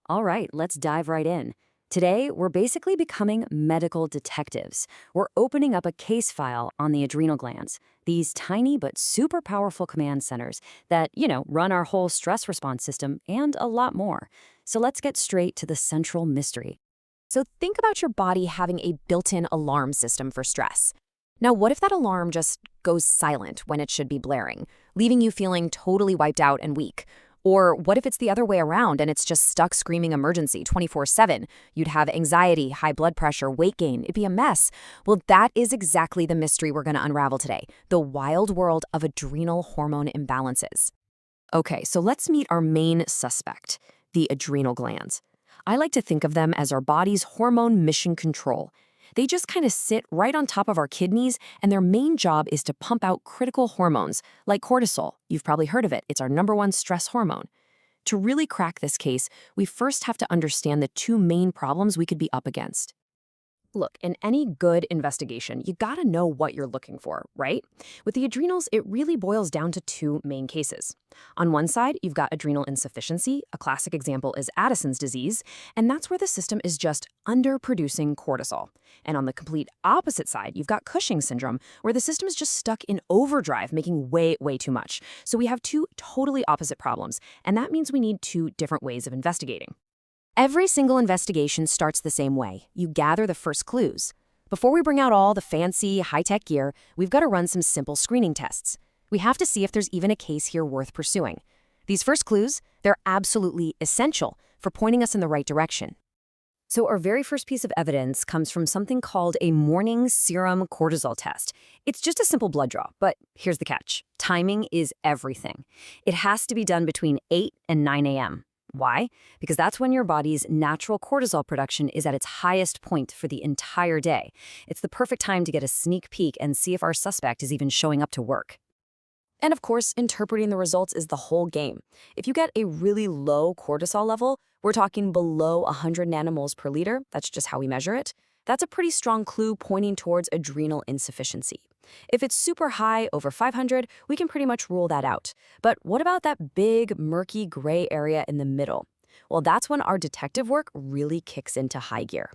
All right, let's dive right in. Today, we're basically becoming medical detectives. We're opening up a case file on the adrenal glands, these tiny but super powerful command centers that, run our whole stress response system and a lot more. So let's get straight to the central mystery. So think about your body having a built-in alarm system for stress. Now, what if that alarm just goes silent when it should be blaring, leaving you feeling totally wiped out and weak? Or what if it's the other way around and it's just stuck screaming emergency 24/7? You'd have anxiety, high blood pressure, weight gain. It'd be a mess. Well, that is exactly the mystery we're going to unravel today, the wild world of adrenal hormone imbalances. Okay, so let's meet our main suspect, the adrenal glands. I like to think of them as our body's hormone mission control. They just kind of sit right on top of our kidneys, and their main job is to pump out critical hormones, like cortisol. You've probably heard of it. It's our #1 stress hormone. To really crack this case, we first have to understand the two main problems we could be up against. Look, in any good investigation, you gotta know what you're looking for, right? With the adrenals, it really boils down to two main cases. On one side, you've got adrenal insufficiency. A classic example is Addison's disease, and that's where the system is just underproducing cortisol. And on the complete opposite side, you've got Cushing's syndrome, where the system is just stuck in overdrive, making way too much. So we have two totally opposite problems, and that means we need two different ways of investigating. Every single investigation starts the same way. You gather the first clues. Before we bring out all the fancy, high-tech gear, we've got to run some simple screening tests. We have to see if there's even a case here worth pursuing. These first clues, they're absolutely essential for pointing us in the right direction. So our very first piece of evidence comes from something called a morning serum cortisol test. It's just a simple blood draw, but here's the catch. Timing is everything. It has to be done between 8 and 9 a.m. Why? Because that's when your body's natural cortisol production is at its highest point for the entire day. It's the perfect time to get a sneak peek and see if our suspect is even showing up to work. And of course, interpreting the results is the whole game. If you get a really low cortisol level, we're talking below 100 nanomoles per liter, that's just how we measure it, that's a pretty strong clue pointing towards adrenal insufficiency. If it's super high, over 500, we can pretty much rule that out. But what about that big, murky gray area in the middle? Well, that's when our detective work really kicks into high gear.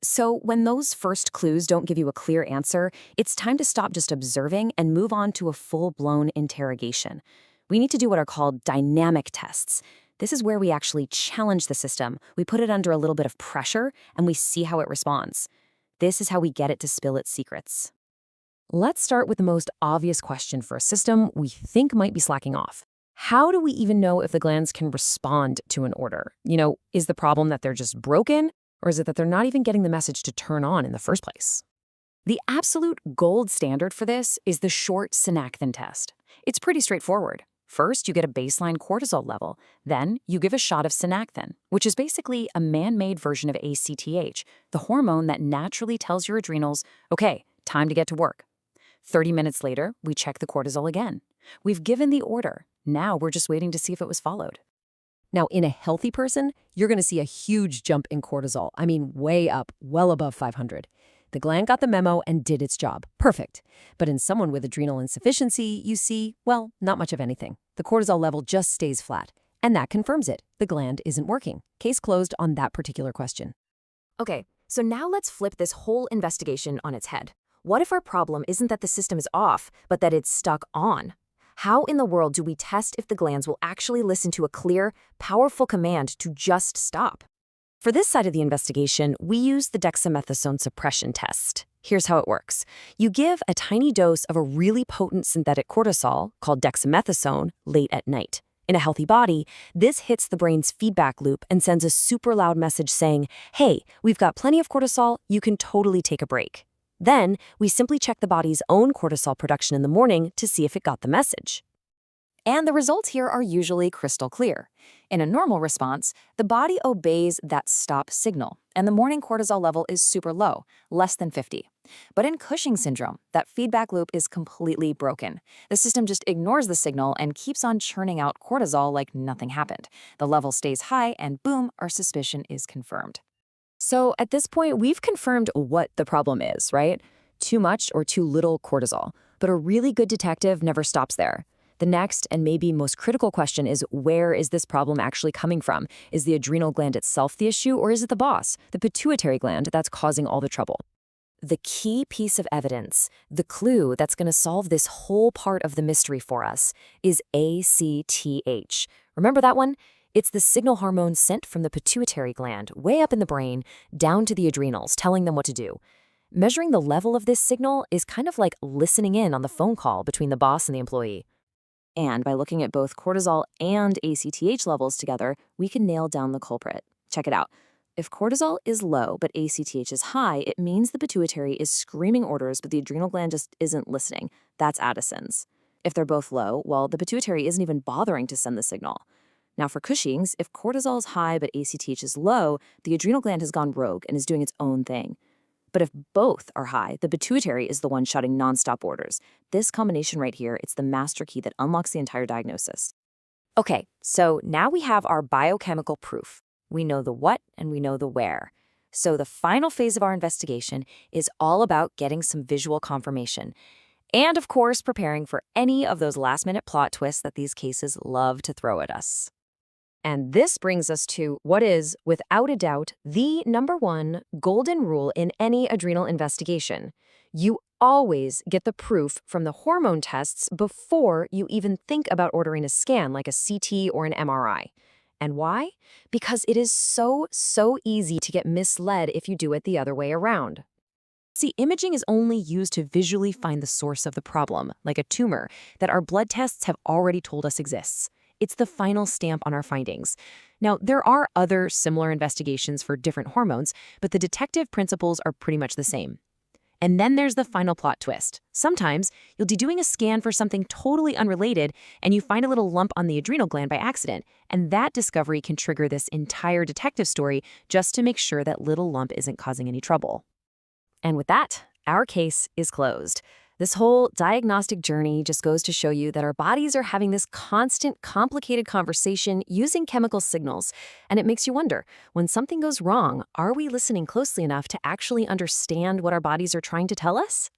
So when those first clues don't give you a clear answer, it's time to stop just observing and move on to a full-blown interrogation. We need to do what are called dynamic tests. This is where we actually challenge the system. We put it under a little bit of pressure, and we see how it responds. This is how we get it to spill its secrets. Let's start with the most obvious question for a system we think might be slacking off. How do we even know if the glands can respond to an order? Is the problem that they're just broken, or is it that they're not even getting the message to turn on in the first place? The absolute gold standard for this is the short synaptin test. It's pretty straightforward. First, you get a baseline cortisol level. Then, you give a shot of synaptin, which is basically a man-made version of ACTH, the hormone that naturally tells your adrenals, okay, time to get to work. 30 minutes later, we check the cortisol again. We've given the order. Now we're just waiting to see if it was followed. Now, in a healthy person, you're going to see a huge jump in cortisol. I mean, way up, well above 500. The gland got the memo and did its job. Perfect. But in someone with adrenal insufficiency, you see, well, not much of anything. The cortisol level just stays flat. And that confirms it. The gland isn't working. Case closed on that particular question. Okay, so now let's flip this whole investigation on its head. What if our problem isn't that the system is off, but that it's stuck on? How in the world do we test if the glands will actually listen to a clear, powerful command to just stop? For this side of the investigation, we use the dexamethasone suppression test. Here's how it works. You give a tiny dose of a really potent synthetic cortisol, called dexamethasone, late at night. In a healthy body, this hits the brain's feedback loop and sends a super loud message saying, hey, we've got plenty of cortisol, you can totally take a break. Then, we simply check the body's own cortisol production in the morning to see if it got the message. And the results here are usually crystal clear. In a normal response, the body obeys that stop signal, and the morning cortisol level is super low, less than 50. But in Cushing's syndrome, that feedback loop is completely broken. The system just ignores the signal and keeps on churning out cortisol like nothing happened. The level stays high, and boom, our suspicion is confirmed. So at this point, we've confirmed what the problem is, right? Too much or too little cortisol. But a really good detective never stops there. The next and maybe most critical question is, where is this problem actually coming from? Is the adrenal gland itself the issue, or is it the boss, the pituitary gland, that's causing all the trouble? The key piece of evidence, the clue that's going to solve this whole part of the mystery for us, is ACTH. Remember that one? It's the signal hormone sent from the pituitary gland, way up in the brain, down to the adrenals, telling them what to do. Measuring the level of this signal is kind of like listening in on the phone call between the boss and the employee. And by looking at both cortisol and ACTH levels together, we can nail down the culprit. Check it out. If cortisol is low but ACTH is high, it means the pituitary is screaming orders but the adrenal gland just isn't listening. That's Addison's. If they're both low, well, the pituitary isn't even bothering to send the signal. Now for Cushing's, if cortisol is high but ACTH is low, the adrenal gland has gone rogue and is doing its own thing. But if both are high, the pituitary is the one shouting nonstop orders. This combination right here, it's the master key that unlocks the entire diagnosis. Okay, so now we have our biochemical proof. We know the what and we know the where. So the final phase of our investigation is all about getting some visual confirmation. And of course, preparing for any of those last-minute plot twists that these cases love to throw at us. And this brings us to what is, without a doubt, the #1 golden rule in any adrenal investigation. You always get the proof from the hormone tests before you even think about ordering a scan like a CT or an MRI. And why? Because it is so easy to get misled if you do it the other way around. See, imaging is only used to visually find the source of the problem, like a tumor, that our blood tests have already told us exists. It's the final stamp on our findings. Now, there are other similar investigations for different hormones, but the detective principles are pretty much the same. And then there's the final plot twist. Sometimes you'll be doing a scan for something totally unrelated, and you find a little lump on the adrenal gland by accident, and that discovery can trigger this entire detective story just to make sure that little lump isn't causing any trouble. And with that, our case is closed. This whole diagnostic journey just goes to show you that our bodies are having this constant, complicated conversation using chemical signals. And it makes you wonder, when something goes wrong, are we listening closely enough to actually understand what our bodies are trying to tell us?